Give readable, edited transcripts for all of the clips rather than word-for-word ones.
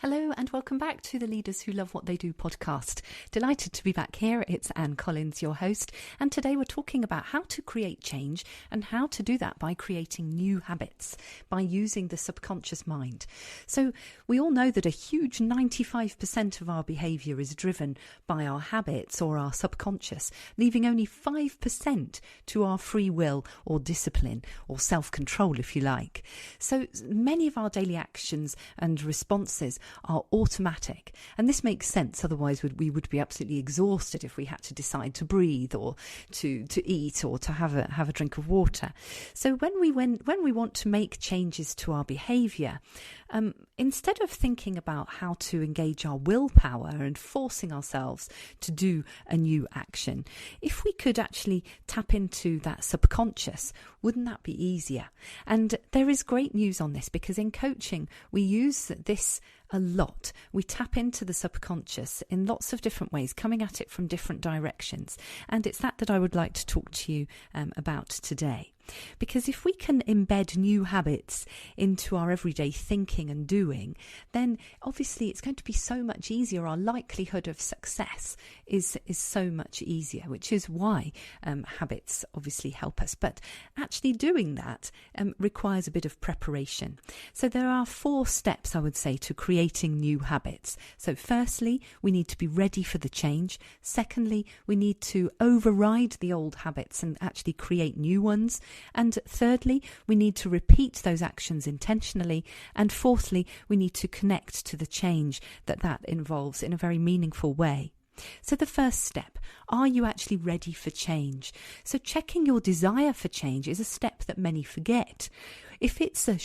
Hello and welcome back to the Leaders Who Love What They Do podcast. Delighted to be back here. It's Anne Collins, your host, and today we're talking about how to create change and how to do that by creating new habits, by using the subconscious mind. So we all know that a huge 95% of our behaviour is driven by our habits or our subconscious, leaving only 5% to our free will or discipline or self-control, if you like. So many of our daily actions and responses are automatic, and this makes sense. Otherwise we would be absolutely exhausted if we had to decide to breathe or to eat or to have a drink of water. So when we want to make changes to our behaviour, instead of thinking about how to engage our willpower and forcing ourselves to do a new action, if we could actually tap into that subconscious, wouldn't that be easier? And there is great news on this, because in coaching we use this a lot. We tap into the subconscious in lots of different ways, coming at it from different directions. And it's that I would like to talk to you about today. Because if we can embed new habits into our everyday thinking and doing, then obviously it's going to be so much easier. Our likelihood of success is so much easier, which is why habits obviously help us. But actually doing that requires a bit of preparation. So there are 4 steps, I would say, to creating new habits. So firstly, we need to be ready for the change. Secondly, we need to override the old habits and actually create new ones. And thirdly, we need to repeat those actions intentionally. And fourthly, we need to connect to the change that involves in a very meaningful way. So the first step, are you actually ready for change? So checking your desire for change is a step that many forget. If it's a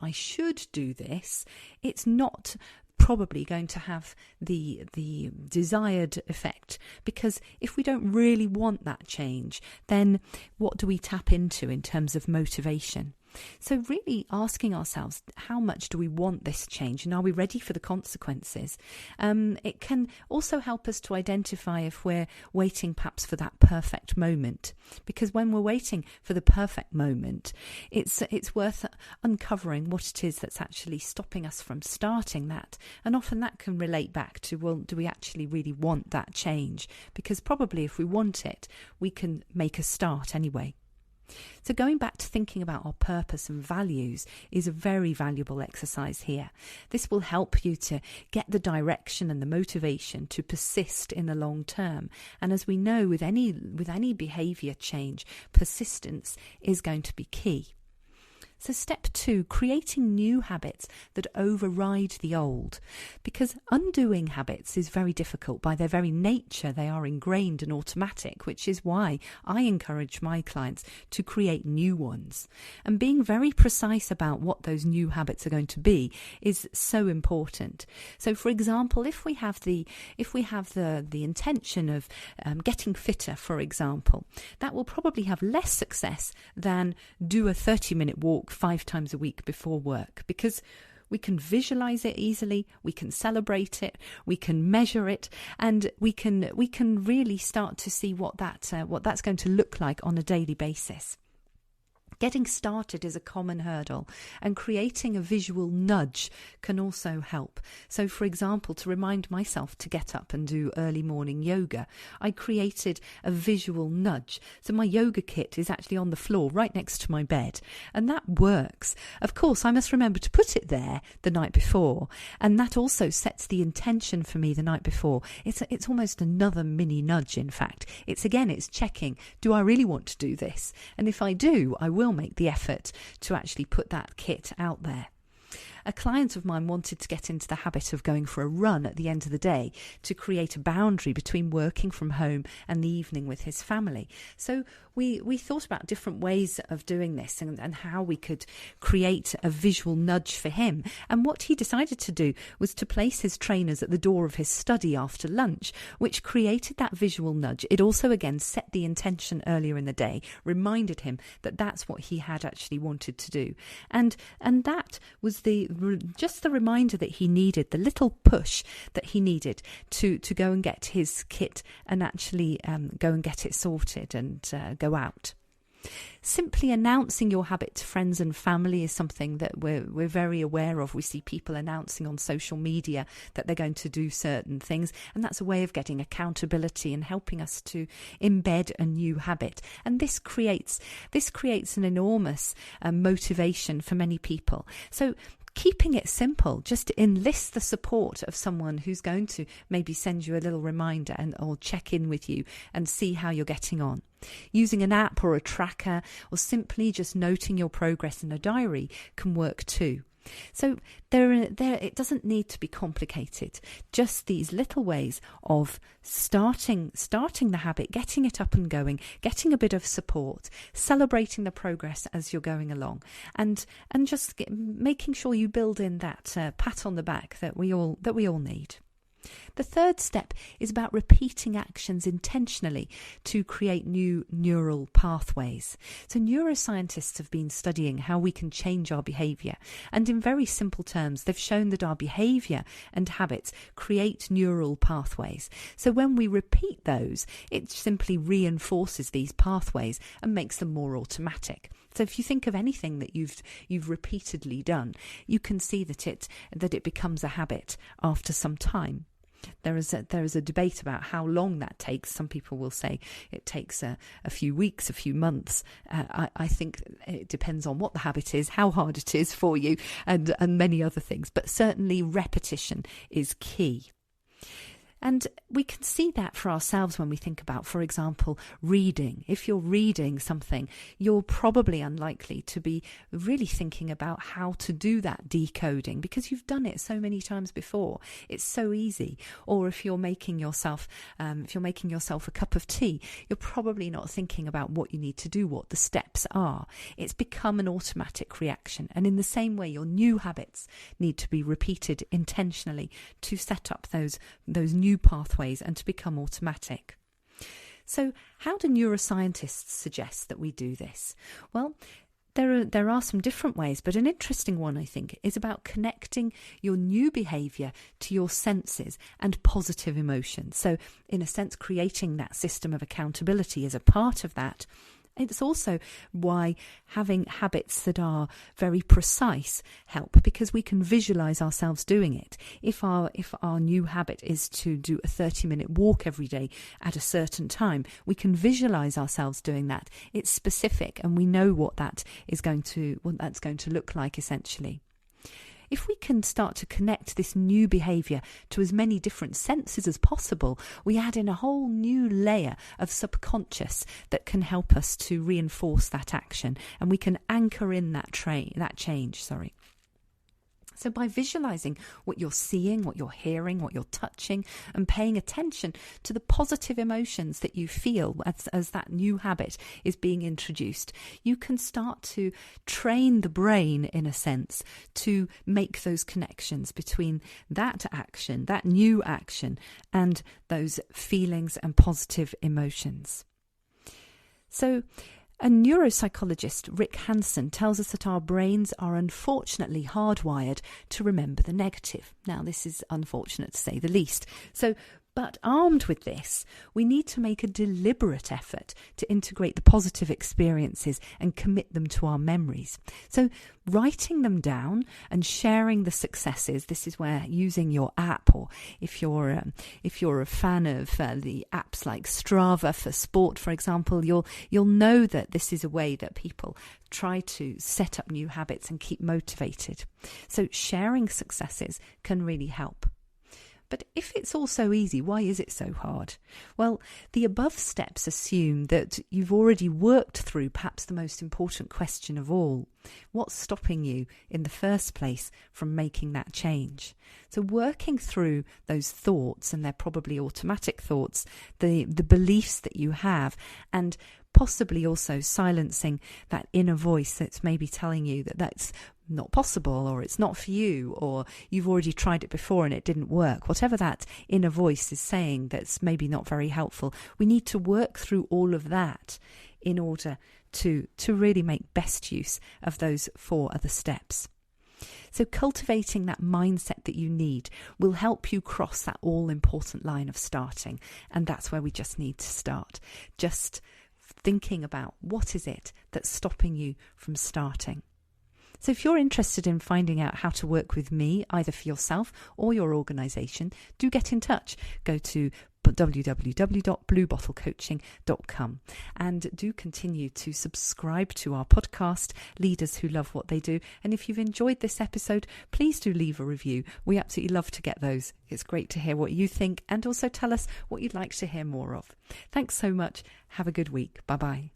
I should do this, it's not probably going to have the desired effect, because if we don't really want that change, then what do we tap into in terms of motivation? So really asking ourselves, how much do we want this change, and are we ready for the consequences? It can also help us to identify if we're waiting perhaps for that perfect moment, because when we're waiting for the perfect moment, it's worth uncovering what it is that's actually stopping us from starting that. And often that can relate back to, well, do we actually really want that change? Because probably if we want it, we can make a start anyway. So going back to thinking about our purpose and values is a very valuable exercise here. This will help you to get the direction and the motivation to persist in the long term. And as we know, with any behaviour change, persistence is going to be key. So step 2, creating new habits that override the old. Because undoing habits is very difficult. By their very nature, they are ingrained and automatic, which is why I encourage my clients to create new ones. And being very precise about what those new habits are going to be is so important. So for example, if we have the intention of getting fitter, for example, that will probably have less success than do a 30-minute walk 5 times a week before work, because we can visualize it easily, we can celebrate it, we can measure it, and we can really start to see what that's going to look like on a daily basis. Getting started is a common hurdle, and creating a visual nudge can also help. So, for example, to remind myself to get up and do early morning yoga, I created a visual nudge. So my yoga kit is actually on the floor right next to my bed, and that works. Of course, I must remember to put it there the night before, and that also sets the intention for me the night before. It's almost another mini nudge, in fact. It's checking, do I really want to do this? And if I do, I will make the effort to actually put that kit out there. A client of mine wanted to get into the habit of going for a run at the end of the day to create a boundary between working from home and the evening with his family. So we thought about different ways of doing this and how we could create a visual nudge for him. And what he decided to do was to place his trainers at the door of his study after lunch, which created that visual nudge. It also, again, set the intention earlier in the day, reminded him that that's what he had actually wanted to do. And that was just the reminder that he needed, the little push that he needed to go and get his kit and actually go and get it sorted and go out. Simply announcing your habit to friends and family is something that we're very aware of. We see people announcing on social media that they're going to do certain things, and that's a way of getting accountability and helping us to embed a new habit. And this creates an enormous motivation for many people. So keeping it simple, just enlist the support of someone who's going to maybe send you a little reminder or check in with you and see how you're getting on. Using an app or a tracker, or simply just noting your progress in a diary can work too. So it doesn't need to be complicated. Just these little ways of starting the habit, getting it up and going, getting a bit of support, celebrating the progress as you're going along, and just making sure you build in that pat on the back that we all need. The third step is about repeating actions intentionally to create new neural pathways. So neuroscientists have been studying how we can change our behaviour, and in very simple terms, they've shown that our behaviour and habits create neural pathways. So when we repeat those, it simply reinforces these pathways and makes them more automatic. So if you think of anything that you've repeatedly done, you can see that it becomes a habit after some time. There is a debate about how long that takes. Some people will say it takes a few weeks, a few months. I think it depends on what the habit is, how hard it is for you, and many other things. But certainly repetition is key. And we can see that for ourselves when we think about, for example, reading. If you're reading something, you're probably unlikely to be really thinking about how to do that decoding because you've done it so many times before. It's so easy. Or if you're making yourself a cup of tea, you're probably not thinking about what you need to do, what the steps are. It's become an automatic reaction. And in the same way, your new habits need to be repeated intentionally to set up those new pathways and to become automatic. So how do neuroscientists suggest that we do this? Well, there are some different ways, but an interesting one, I think, is about connecting your new behaviour to your senses and positive emotions. So in a sense, creating that system of accountability is a part of that. It's also why having habits that are very precise help, because we can visualize ourselves doing it. If our new habit is to do a 30-minute walk every day at a certain time, we can visualize ourselves doing that. It's specific, and we know what that's going to look like essentially. If we can start to connect this new behaviour to as many different senses as possible, we add in a whole new layer of subconscious that can help us to reinforce that action, and we can anchor in that change. So by visualising what you're seeing, what you're hearing, what you're touching, and paying attention to the positive emotions that you feel as that new habit is being introduced, you can start to train the brain, in a sense, to make those connections between that action, that new action, and those feelings and positive emotions. So a neuropsychologist, Rick Hansen, tells us that our brains are unfortunately hardwired to remember the negative. Now, this is unfortunate to say the least. But armed with this, we need to make a deliberate effort to integrate the positive experiences and commit them to our memories. So writing them down and sharing the successes, this is where using your app, or if you're a fan of the apps like Strava for sport, for example, you'll know that this is a way that people try to set up new habits and keep motivated. So sharing successes can really help. But if it's all so easy, why is it so hard? Well, the above steps assume that you've already worked through perhaps the most important question of all. What's stopping you in the first place from making that change? So working through those thoughts, and they're probably automatic thoughts, the beliefs that you have, and possibly also silencing that inner voice that's maybe telling you that that's not possible, or it's not for you, or you've already tried it before and it didn't work. Whatever that inner voice is saying that's maybe not very helpful, we need to work through all of that in order to really make best use of those 4 other steps. So cultivating that mindset that you need will help you cross that all-important line of starting, and that's where we just need to start. Just thinking about what is it that's stopping you from starting. So if you're interested in finding out how to work with me, either for yourself or your organisation, do get in touch. Go to www.bluebottlecoaching.com and do continue to subscribe to our podcast, Leaders Who Love What They Do. And if you've enjoyed this episode, please do leave a review. We absolutely love to get those. It's great to hear what you think and also tell us what you'd like to hear more of. Thanks so much. Have a good week. Bye-bye.